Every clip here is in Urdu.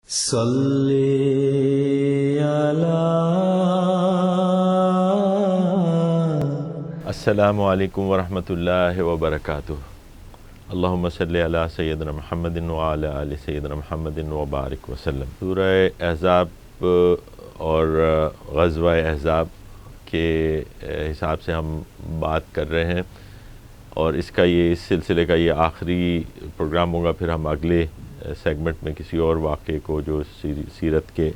صلی علی السلام علیکم ورحمۃ اللہ وبرکاتہ۔ اللہم صلی علی سیدنا محمد وعلی آل سیدنا محمد وبارک وسلم۔ سورہ احزاب اور غزوہ احزاب کے حساب سے ہم بات کر رہے ہیں، اور اس سلسلے کا یہ آخری پروگرام ہوگا۔ پھر ہم اگلے سیگمنٹ میں کسی اور واقعے کو جو سیرت کے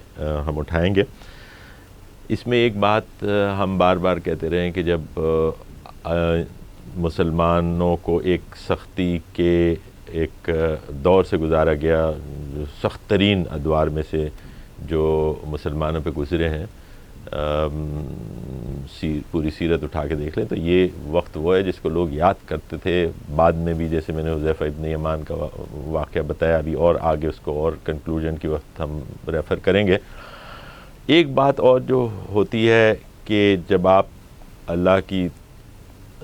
ہم اٹھائیں گے۔ اس میں ایک بات ہم بار بار کہتے رہے ہیں کہ جب مسلمانوں کو ایک سختی کے ایک دور سے گزارا گیا، جو سخت ترین ادوار میں سے جو مسلمانوں پہ گزرے ہیں، پوری سیرت اٹھا کے دیکھ لیں تو یہ وقت وہ ہے جس کو لوگ یاد کرتے تھے بعد میں بھی، جیسے میں نے حذیفہ ابن یمان کا واقعہ بتایا ابھی، اور آگے اس کو اور کنکلوژن کی وقت ہم ریفر کریں گے۔ ایک بات اور جو ہوتی ہے کہ جب آپ اللہ کی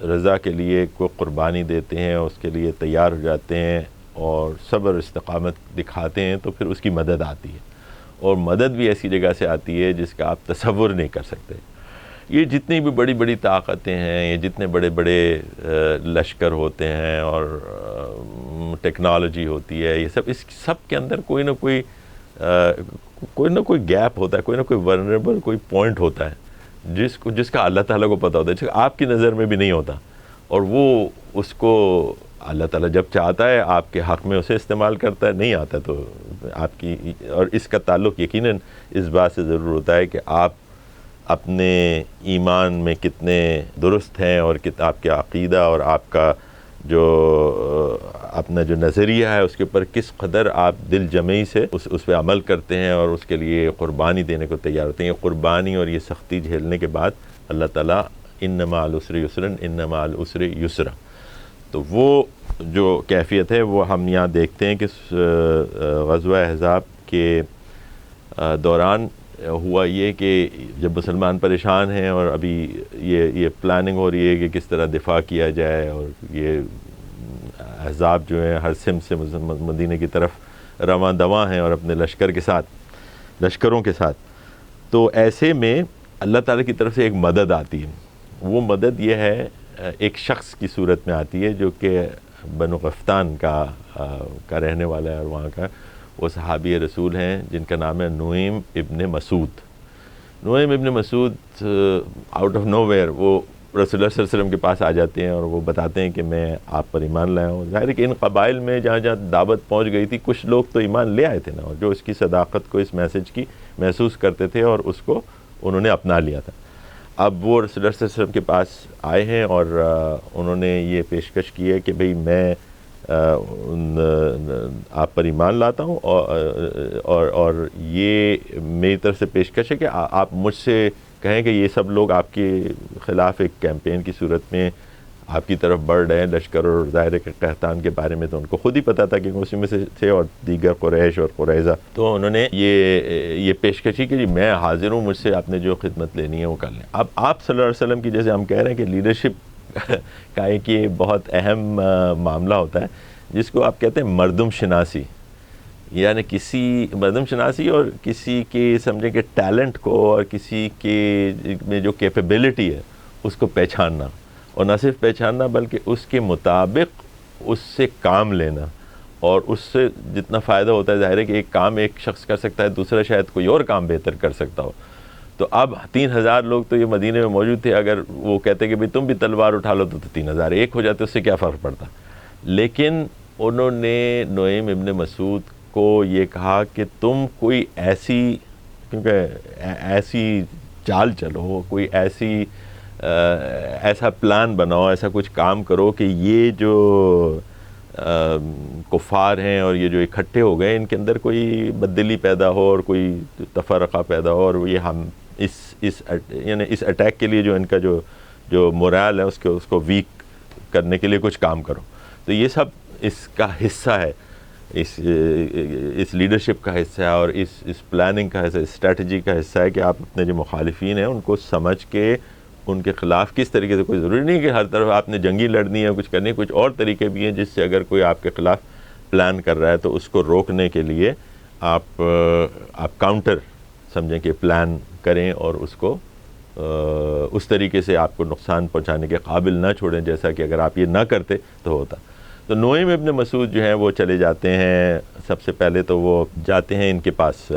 رضا کے لیے کوئی قربانی دیتے ہیں، اس کے لیے تیار ہو جاتے ہیں اور صبر استقامت دکھاتے ہیں، تو پھر اس کی مدد آتی ہے، اور مدد بھی ایسی جگہ سے آتی ہے جس کا آپ تصور نہیں کر سکتے۔ یہ جتنی بھی بڑی بڑی طاقتیں ہیں، یہ جتنے بڑے بڑے لشکر ہوتے ہیں اور ٹیکنالوجی ہوتی ہے، یہ اس سب کے اندر کوئی نہ کوئی گیپ ہوتا ہے، کوئی نہ کوئی ولنریبل کوئی پوائنٹ ہوتا ہے جس کا اللہ تعالیٰ کو پتہ ہوتا ہے، جس کا آپ کی نظر میں بھی نہیں ہوتا، اور وہ اس کو اللہ تعالیٰ جب چاہتا ہے آپ کے حق میں اسے استعمال کرتا ہے، نہیں آتا تو آپ کی، اور اس کا تعلق یقیناً اس بات سے ضرور ہوتا ہے کہ آپ اپنے ایمان میں کتنے درست ہیں، اور آپ کے عقیدہ اور آپ کا جو اپنا جو نظریہ ہے اس کے اوپر کس قدر آپ دل جمعی سے اس پہ عمل کرتے ہیں اور اس کے لیے قربانی دینے کو تیار ہوتے ہیں۔ یہ قربانی اور یہ سختی جھیلنے کے بعد اللہ تعالیٰ ان مع العسر یسرا ان مع العسر یسرا، تو وہ جو کیفیت ہے وہ ہم یہاں دیکھتے ہیں کہ غزوہ احزاب کے دوران ہوا یہ کہ جب مسلمان پریشان ہیں اور ابھی یہ پلاننگ ہو رہی ہے کہ کس طرح دفاع کیا جائے، اور یہ احزاب جو ہیں ہر سمت سے مدینے کی طرف رواں دواں ہیں اور اپنے لشکروں کے ساتھ، تو ایسے میں اللہ تعالیٰ کی طرف سے ایک مدد آتی ہے۔ وہ مدد یہ ہے، ایک شخص کی صورت میں آتی ہے جو کہ بنو غفتان کا رہنے والا ہے، اور وہاں کا وہ صحابی رسول ہیں جن کا نام ہے نعیم ابن مسعود۔ نعیم ابن مسعود آؤٹ آف نو ویئر وہ رسول اللہ صلی اللہ علیہ وسلم کے پاس آ جاتے ہیں، اور وہ بتاتے ہیں کہ میں آپ پر ایمان لایا ہوں۔ ظاہر ہے کہ ان قبائل میں جہاں جہاں دعوت پہنچ گئی تھی، کچھ لوگ تو ایمان لے آئے تھے نا، اور جو اس کی صداقت کو، اس میسج کی محسوس کرتے تھے، اور اس کو انہوں نے اپنا لیا تھا۔ اب وہ رسول اللہ صلی اللہ علیہ وسلم کے پاس آئے ہیں، اور انہوں نے یہ پیشکش کی ہے کہ بھئی میں آپ پر ایمان لاتا ہوں، اور یہ میری طرف سے پیشکش ہے کہ آپ مجھ سے کہیں کہ یہ سب لوگ آپ کے خلاف ایک کیمپین کی صورت میں آپ کی طرف بڑھ رہے ہیں، لشکر، اور ظاہر کے قحطان کے بارے میں تو ان کو خود ہی پتہ تھا کہ اسی میں سے تھے، اور دیگر قریش اور قریظہ، تو انہوں نے یہ پیشکش کی کہ جی میں حاضر ہوں، مجھ سے آپ نے جو خدمت لینی ہے وہ کر لیں۔ اب آپ صلی اللہ علیہ وسلم کی، جیسے ہم کہہ رہے ہیں کہ لیڈرشپ کا ایک یہ بہت اہم معاملہ ہوتا ہے جس کو آپ کہتے ہیں مردم شناسی، یعنی مردم شناسی، اور کسی کے سمجھیں کہ ٹیلنٹ کو اور کسی کے میں جو کیپیبلٹی ہے اس کو پہچاننا، اور نہ صرف پہچاننا بلکہ اس کے مطابق اس سے کام لینا، اور اس سے جتنا فائدہ ہوتا ہے، ظاہر ہے کہ ایک کام ایک شخص کر سکتا ہے، دوسرا شاید کوئی اور کام بہتر کر سکتا ہو۔ تو اب 3000 لوگ تو یہ مدینے میں موجود تھے، اگر وہ کہتے کہ بھئی تم بھی تلوار اٹھا لو تو 3000 ایک ہو جاتے، اس سے کیا فرق پڑتا۔ لیکن انہوں نے نعیم ابن مسعود کو یہ کہا کہ تم کوئی ایسی چال چلو، کوئی ایسا پلان بناؤ، ایسا کچھ کام کرو کہ یہ جو کفار ہیں اور یہ جو اکٹھے ہو گئے، ان کے اندر کوئی بددلی پیدا ہو اور کوئی تفرقہ پیدا ہو، اور یہ ہم یعنی اس اٹیک کے لیے جو ان کا جو مورال ہے اس کو ویک کرنے کے لیے کچھ کام کرو۔ تو یہ سب اس کا حصہ ہے، اس لیڈرشپ کا حصہ ہے، اور اس پلاننگ کا حصہ، اسٹریٹجی کا حصہ ہے کہ آپ اپنے جو مخالفین ہیں ان کو سمجھ کے ان کے خلاف کس طریقے سے، کوئی ضروری نہیں کہ ہر طرف آپ نے جنگی لڑنی ہے، کچھ کرنی ہے، کچھ اور طریقے بھی ہیں جس سے اگر کوئی آپ کے خلاف پلان کر رہا ہے تو اس کو روکنے کے لیے آپ کاؤنٹر سمجھیں کہ پلان کریں اور اس کو اس طریقے سے آپ کو نقصان پہنچانے کے قابل نہ چھوڑیں جیسا کہ اگر آپ یہ نہ کرتے تو ہوتا. تو نعیم ابن مسعود جو ہیں وہ چلے جاتے ہیں. سب سے پہلے تو وہ جاتے ہیں ان کے پاس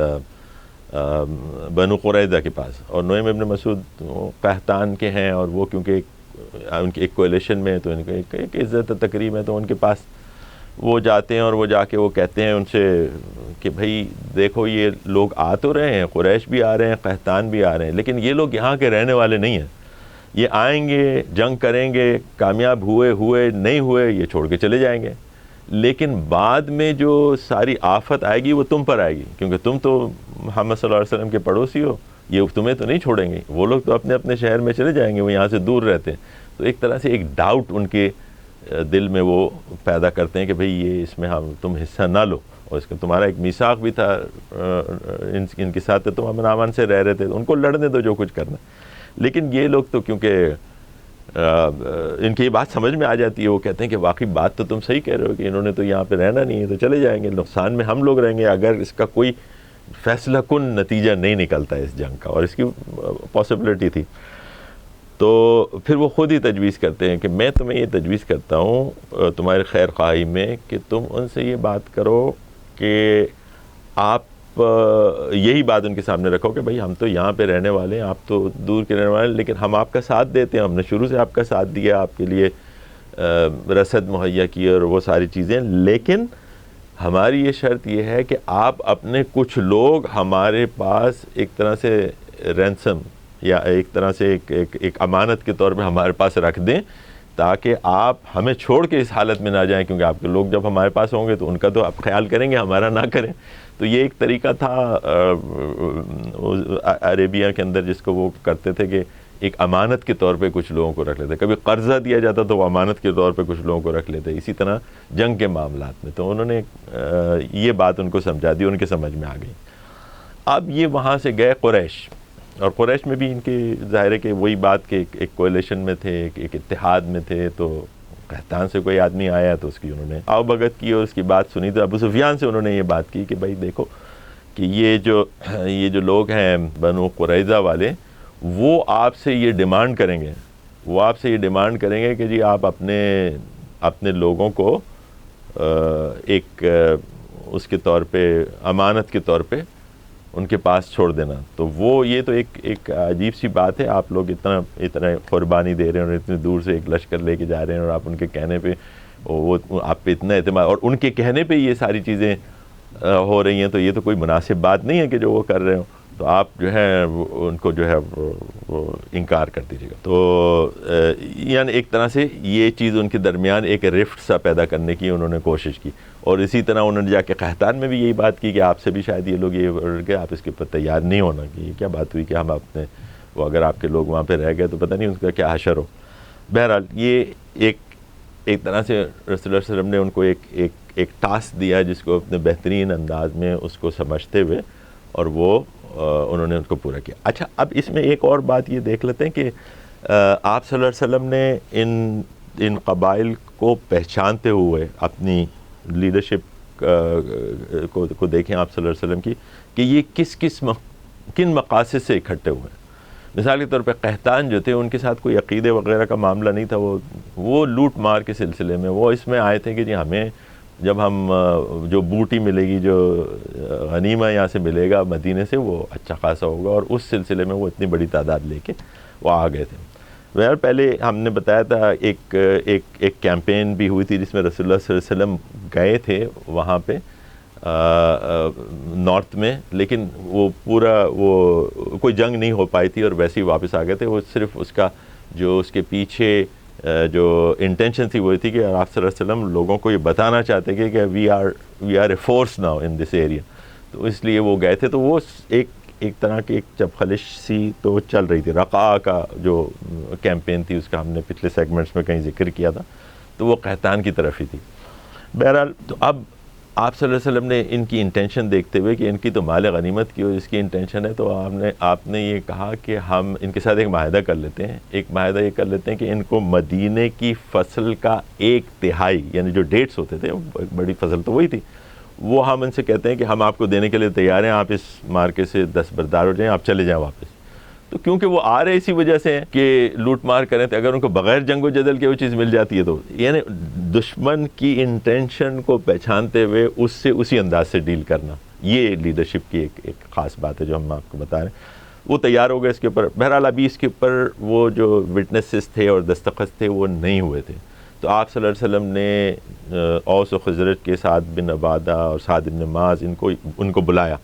بنو قریظہ کے پاس, اور نعیم ابن مسعود قحطان کے ہیں, اور وہ کیونکہ ان کی ایک کولیشن میں تو ان کو ایک عزت تکریم ہے, تو ان کے پاس وہ جاتے ہیں اور وہ جا کے وہ کہتے ہیں ان سے کہ بھائی دیکھو یہ لوگ آ تو رہے ہیں, قریش بھی آ رہے ہیں, قحطان بھی آ رہے ہیں, لیکن یہ لوگ یہاں کے رہنے والے نہیں ہیں. یہ آئیں گے, جنگ کریں گے, کامیاب ہوئے نہیں ہوئے یہ چھوڑ کے چلے جائیں گے, لیکن بعد میں جو ساری آفت آئے گی وہ تم پر آئے گی, کیونکہ تم تو محمد صلی اللہ علیہ وسلم کے پڑوسی ہو, یہ تمہیں تو نہیں چھوڑیں گے. وہ لوگ تو اپنے اپنے شہر میں چلے جائیں گے, وہ یہاں سے دور رہتے ہیں. تو ایک طرح سے ایک ڈاؤٹ ان کے دل میں وہ پیدا کرتے ہیں کہ بھئی یہ اس میں تم حصہ نہ لو, اور اس کا تمہارا ایک میثاق بھی تھا ان کے ساتھ, تم امن امان سے رہ رہے تھے, ان کو لڑنے دو جو کچھ کرنا. لیکن یہ لوگ تو کیونکہ ان کی یہ بات سمجھ میں آ جاتی ہے, وہ کہتے ہیں کہ واقعی بات تو تم صحیح کہہ رہے ہو کہ انہوں نے تو یہاں پہ رہنا نہیں ہے, تو چلے جائیں گے, نقصان میں ہم لوگ رہیں گے اگر اس کا کوئی فیصلہ کن نتیجہ نہیں نکلتا ہے اس جنگ کا, اور اس کی پاسبلٹی تھی. تو پھر وہ خود ہی تجویز کرتے ہیں کہ میں تمہیں یہ تجویز کرتا ہوں تمہارے خیر خواہی میں کہ تم ان سے یہ بات کرو کہ آپ یہی بات ان کے سامنے رکھو کہ بھئی ہم تو یہاں پہ رہنے والے ہیں, آپ تو دور کے رہنے والے ہیں, لیکن ہم آپ کا ساتھ دیتے ہیں, ہم نے شروع سے آپ کا ساتھ دیا, آپ کے لیے رسد مہیا کی اور وہ ساری چیزیں, لیکن ہماری یہ شرط یہ ہے کہ آپ اپنے کچھ لوگ ہمارے پاس ایک طرح سے رینسم یا ایک طرح سے ایک امانت کے طور پہ ہمارے پاس رکھ دیں, تاکہ آپ ہمیں چھوڑ کے اس حالت میں نہ جائیں, کیونکہ آپ کے لوگ جب ہمارے پاس ہوں گے تو ان کا تو آپ خیال کریں گے, ہمارا نہ کریں. تو یہ ایک طریقہ تھا عربیہ کے اندر جس کو وہ کرتے تھے کہ ایک امانت کے طور پہ کچھ لوگوں کو رکھ لیتے. کبھی قرضہ دیا جاتا تو وہ امانت کے طور پہ کچھ لوگوں کو رکھ لیتے. اسی طرح جنگ کے معاملات میں تو انہوں نے یہ بات ان کو سمجھا دی, ان کے سمجھ میں آ گئی. اب یہ وہاں سے گئے قریش, اور قریش میں بھی ان کے ظاہر ہے کہ وہی بات کہ ایک کولیشن میں تھے, ایک اتحاد میں تھے. تو قحطان سے کوئی آدمی آیا تو اس کی انہوں نے آؤ بھگت کی اور اس کی بات سنی. تو ابو سفیان سے انہوں نے یہ بات کی کہ بھائی دیکھو کہ یہ جو لوگ ہیں بنو قریظہ والے, وہ آپ سے یہ ڈیمانڈ کریں گے, کہ جی آپ اپنے لوگوں کو ایک اس کے طور پہ امانت کے طور پہ ان کے پاس چھوڑ دینا. تو وہ یہ تو ایک عجیب سی بات ہے, آپ لوگ اتنا قربانی دے رہے ہیں اور اتنی دور سے ایک لشکر لے کے جا رہے ہیں, اور آپ ان کے کہنے پہ وہ آپ پہ اتنا اعتماد, اور ان کے کہنے پہ یہ ساری چیزیں ہو رہی ہیں, تو یہ تو کوئی مناسب بات نہیں ہے کہ جو وہ کر رہے ہوں, تو آپ جو ہے ان کو جو ہے وہ انکار کر دیجیے گا. تو یعنی ایک طرح سے یہ چیز ان کے درمیان ایک رفٹ سا پیدا کرنے کی انہوں نے کوشش کی. اور اسی طرح انہوں نے جا کے قحطان میں بھی یہی بات کی کہ آپ سے بھی شاید یہ لوگ یہ کہ آپ اس کے اوپر تیار نہیں ہونا, کہ یہ کیا بات ہوئی کہ ہم اپنے وہ اگر آپ کے لوگ وہاں پہ رہ گئے تو پتہ نہیں ان کا کیا حشر ہو. بہرحال یہ ایک طرح سے رسول اللہ صلی اللہ علیہ وسلم نے ان کو ایک ٹاسک دیا جس کو اپنے بہترین انداز میں اس کو سمجھتے ہوئے, اور وہ انہوں نے ان کو پورا کیا. اچھا, اب اس میں ایک اور بات یہ دیکھ لیتے ہیں کہ آپ صلی اللہ علیہ وسلم نے ان قبائل کو پہچانتے ہوئے اپنی لیڈرشپ کو دیکھیں آپ صلی اللہ علیہ وسلم کی کہ یہ کن مقاصد سے اکٹھے ہوئے ہیں. مثال کے طور پہ قحطان جو تھے ان کے ساتھ کوئی عقیدے وغیرہ کا معاملہ نہیں تھا, وہ لوٹ مار کے سلسلے میں وہ اس میں آئے تھے کہ جی ہمیں جب ہم جو بوٹی ملے گی, جو غنیمہ یہاں سے ملے گا مدینے سے, وہ اچھا خاصا ہوگا, اور اس سلسلے میں وہ اتنی بڑی تعداد لے کے وہ آ گئے تھے. بہرحال پہلے ہم نے بتایا تھا ایک کیمپین بھی ہوئی تھی جس میں رسول اللہ صلی اللہ علیہ وسلم گئے تھے وہاں پہ نارتھ میں, لیکن وہ کوئی جنگ نہیں ہو پائی تھی اور ویسے ہی واپس آ گئے تھے. وہ صرف اس کا جو اس کے پیچھے جو انٹینشن تھی وہ تھی کہ آپ صلی اللہ علیہ وسلم لوگوں کو یہ بتانا چاہتے کہ we are a force now in this area, تو اس لیے وہ گئے تھے. تو وہ ایک طرح کی ایک چپخلش سی تو چل رہی تھی. رقاع کا جو کیمپین تھی اس کا ہم نے پچھلے سیگمنٹس میں کہیں ذکر کیا تھا, تو وہ قحطان کی طرف ہی تھی. بہرحال تو اب آپ صلی اللہ علیہ وسلم نے ان کی انٹینشن دیکھتے ہوئے کہ ان کی تو مال غنیمت کی اس کی انٹینشن ہے, تو آپ نے یہ کہا کہ ہم ان کے ساتھ ایک معاہدہ کر لیتے ہیں. ایک معاہدہ یہ کر لیتے ہیں کہ ان کو مدینے کی فصل کا 1/3, یعنی جو ڈیٹس ہوتے تھے بڑی فصل تو وہی تھی, وہ ہم ان سے کہتے ہیں کہ ہم آپ کو دینے کے لیے تیار ہیں, آپ اس مارکے سے دستبردار ہو جائیں, آپ چلے جائیں واپس. تو کیونکہ وہ آ رہے اسی وجہ سے ہیں کہ لوٹ مار کریں, تو اگر ان کو بغیر جنگ و جدل کے وہ چیز مل جاتی ہے تو یعنی دشمن کی انٹینشن کو پہچانتے ہوئے اس سے اسی انداز سے ڈیل کرنا, یہ لیڈرشپ کی ایک خاص بات ہے جو ہم آپ کو بتا رہے ہیں. وہ تیار ہو گئے اس کے اوپر. بہرحال ابھی اس کے اوپر وہ جو وٹنسز تھے اور دستخط تھے وہ نہیں ہوئے تھے. تو آپ صلی اللہ علیہ وسلم نے اوس و خزرج کے سعد بن عبادہ اور سعد بن معاذ ان کو بلایا.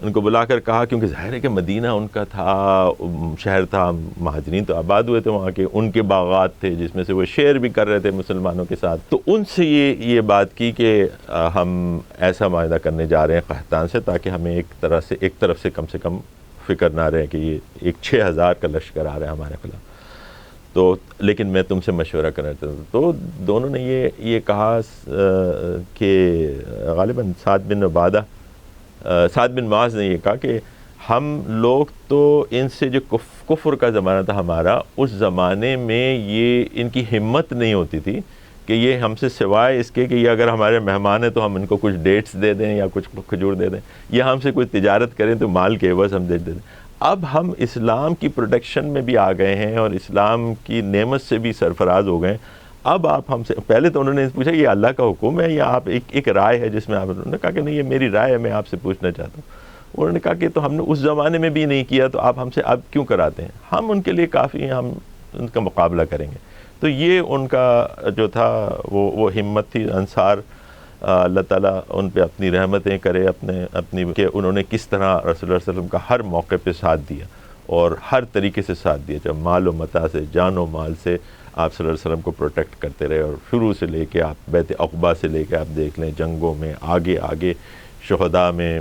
ان کو بلا کر کہا, کیونکہ ظاہر ہے کہ مدینہ ان کا تھا, شہر تھا, مہاجرین تو آباد ہوئے تھے وہاں کے, ان کے باغات تھے جس میں سے وہ شیئر بھی کر رہے تھے مسلمانوں کے ساتھ. تو ان سے یہ بات کی کہ ہم ایسا معاہدہ کرنے جا رہے ہیں قحطان سے, تاکہ ہمیں ایک طرف سے کم فکر نہ رہے کہ یہ ایک 6000 کا لشکر آ رہا ہے ہمارے خلاف. تو لیکن میں تم سے مشورہ کرنا چاہتا ہوں. تو دونوں نے یہ کہا کہ غالباً سعد بن معاذ نے یہ کہا کہ ہم لوگ تو ان سے جو کفر کا زمانہ تھا ہمارا, اس زمانے میں یہ ان کی ہمت نہیں ہوتی تھی کہ یہ ہم سے سوائے اس کے کہ یہ اگر ہمارے مہمان ہیں تو ہم ان کو کچھ ڈیٹس دے دیں یا کچھ کھجور دے دیں, یا ہم سے کوئی تجارت کریں تو مال کے عوض ہم دے دیں. اب ہم اسلام کی پروٹیکشن میں بھی آ گئے ہیں اور اسلام کی نعمت سے بھی سرفراز ہو گئے ہیں. اب آپ ہم سے, پہلے تو انہوں نے پوچھا یہ اللہ کا حکم ہے یا آپ ایک رائے ہے جس میں آپ, انہوں نے کہا کہ نہیں یہ میری رائے ہے, میں آپ سے پوچھنا چاہتا ہوں. انہوں نے کہا کہ تو ہم نے اس زمانے میں بھی نہیں کیا تو آپ ہم سے اب کیوں کراتے ہیں, ہم ان کے لیے کافی ہیں, ہم ان کا مقابلہ کریں گے. تو یہ ان کا جو تھا وہ ہمت تھی. انصار اللہ تعالیٰ ان پہ اپنی رحمتیں کرے, اپنی کہ انہوں نے کس طرح رسول اللہ علیہ وسلم کا ہر موقع پہ ساتھ دیا اور ہر طریقے سے ساتھ دیا, جب مال و متاع سے, جان و مال سے آپ صلی اللہ علیہ وسلم کو پروٹیکٹ کرتے رہے. اور شروع سے لے کے آپ بیت عقبہ سے لے کے آپ دیکھ لیں, جنگوں میں آگے شہداء میں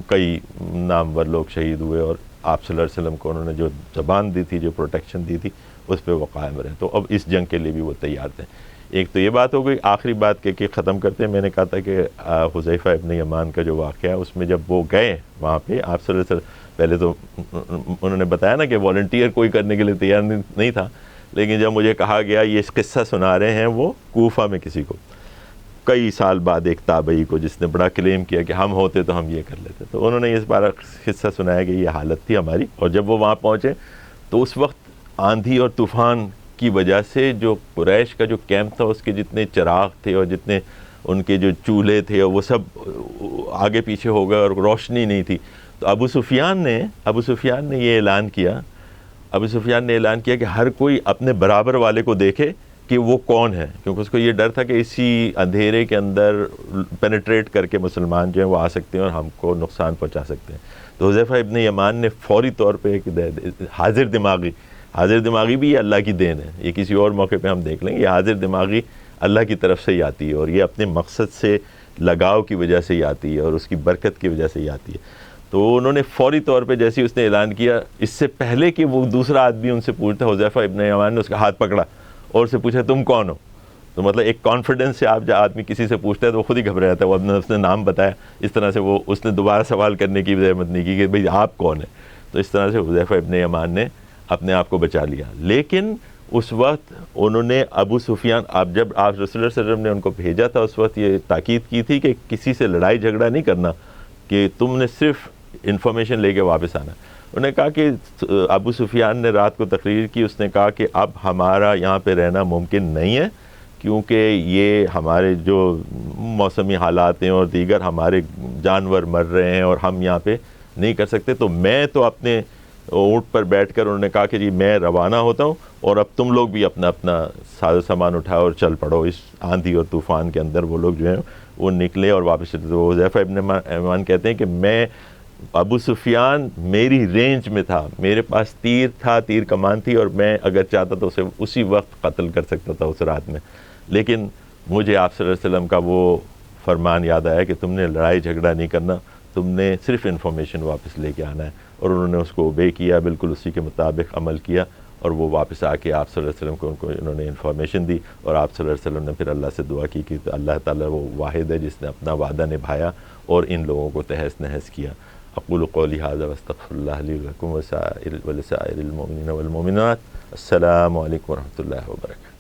کئی نامور لوگ شہید ہوئے, اور آپ صلی اللہ علیہ وسلم کو انہوں نے جو زبان دی تھی, جو پروٹیکشن دی تھی, اس پہ وہ قائم رہے. تو اب اس جنگ کے لیے بھی وہ تیار تھے. ایک تو یہ بات ہو گئی. آخری بات کہ ختم کرتے ہیں, میں نے کہا تھا کہ حذیفہ ابن یمان کا جو واقعہ ہے, اس میں جب وہ گئے وہاں پہ آپ صلی اللہ علیہ وسلم, پہلے تو انہوں نے بتایا نا کہ والنٹیئر کوئی کرنے کے لیے تیار نہیں تھا, لیکن جب مجھے کہا گیا یہ قصہ سنا رہے ہیں وہ کوفہ میں کسی کو, کئی سال بعد ایک تابعی کو, جس نے بڑا کلیم کیا کہ ہم ہوتے تو ہم یہ کر لیتے, تو انہوں نے اس بارے قصہ سنایا کہ یہ حالت تھی ہماری. اور جب وہ وہاں پہنچے تو اس وقت آندھی اور طوفان کی وجہ سے جو قریش کا جو کیمپ تھا, اس کے جتنے چراغ تھے اور جتنے ان کے جو چولہے تھے, وہ سب آگے پیچھے ہو گئے اور روشنی نہیں تھی. تو ابو سفیان نے یہ اعلان کیا, کہ ہر کوئی اپنے برابر والے کو دیکھے کہ وہ کون ہے, کیونکہ اس کو یہ ڈر تھا کہ اسی اندھیرے کے اندر پینیٹریٹ کر کے مسلمان جو ہیں وہ آ سکتے ہیں اور ہم کو نقصان پہنچا سکتے ہیں. تو حذیفہ ابن یمان نے فوری طور پہ ایک حاضر دماغی بھی یہ اللہ کی دین ہے, یہ کسی اور موقع پہ ہم دیکھ لیں گے. یہ حاضر دماغی اللہ کی طرف سے ہی آتی ہے, اور یہ اپنے مقصد سے لگاؤ کی وجہ سے ہی آتی ہے اور اس کی برکت کی وجہ سے ہی آتی ہے. تو انہوں نے فوری طور پہ جیسے اس نے اعلان کیا, اس سے پہلے کہ وہ دوسرا آدمی ان سے پوچھتا, حذیفہ ابن یمان نے اس کا ہاتھ پکڑا اور اسے پوچھا تم کون ہو. تو مطلب ایک کانفیڈنس سے آپ جب آدمی کسی سے پوچھتا ہے تو وہ خود ہی گھبرا جاتا ہے, وہ اس نے نام بتایا, اس طرح سے اس نے دوبارہ سوال کرنے کی زحمت نہیں کی کہ بھئی آپ کون ہیں. تو اس طرح سے حذیفہ ابن یمان نے اپنے آپ کو بچا لیا. لیکن اس وقت انہوں نے ابو سفیان, جب آپ رسول اللہ صلی اللہ علیہ وسلم نے ان کو بھیجا تھا, اس وقت یہ تاکید کی تھی کہ کسی سے لڑائی جھگڑا نہیں کرنا, کہ تم نے صرف انفارمیشن لے کے واپس آنا. انہوں نے کہا کہ ابو سفیان نے رات کو تقریر کی, اس نے کہا کہ اب ہمارا یہاں پہ رہنا ممکن نہیں ہے, کیونکہ یہ ہمارے جو موسمی حالات ہیں اور دیگر ہمارے جانور مر رہے ہیں اور ہم یہاں پہ نہیں کر سکتے. تو میں تو اپنے اونٹ پر بیٹھ کر, انہوں نے کہا کہ جی میں روانہ ہوتا ہوں, اور اب تم لوگ بھی اپنا ساز و سامان اٹھاؤ اور چل پڑو. اس آندھی اور طوفان کے اندر وہ لوگ جو ہیں وہ نکلے اور واپس چلے. تو حذیفہ ابن یمان کہتے ہیں کہ میں, ابو سفیان میری رینج میں تھا, میرے پاس تیر تھا, تیر کمان تھی, اور میں اگر چاہتا تو اسے اسی وقت قتل کر سکتا تھا اس رات میں. لیکن مجھے آپ صلی اللہ علیہ وسلم کا وہ فرمان یاد آیا کہ تم نے لڑائی جھگڑا نہیں کرنا, تم نے صرف انفارمیشن واپس لے کے آنا ہے. اور انہوں نے اس کو اوبے کیا, بالکل اسی کے مطابق عمل کیا, اور وہ واپس آ کے آپ صلی اللہ علیہ وسلم کو انہوں نے انفارمیشن دی. اور آپ صلی اللہ علیہ وسلم نے پھر اللہ سے دعا کی کہ اللہ تعالیٰ وہ واحد ہے جس نے اپنا وعدہ نبھایا اور ان لوگوں کو تہس نہس کیا. اقول قولی ھذا واستغفر اللہ لی ولکم ولسائر المؤمنین والمؤمنات. السلام علیکم ورحمۃ اللہ وبرکاتہ.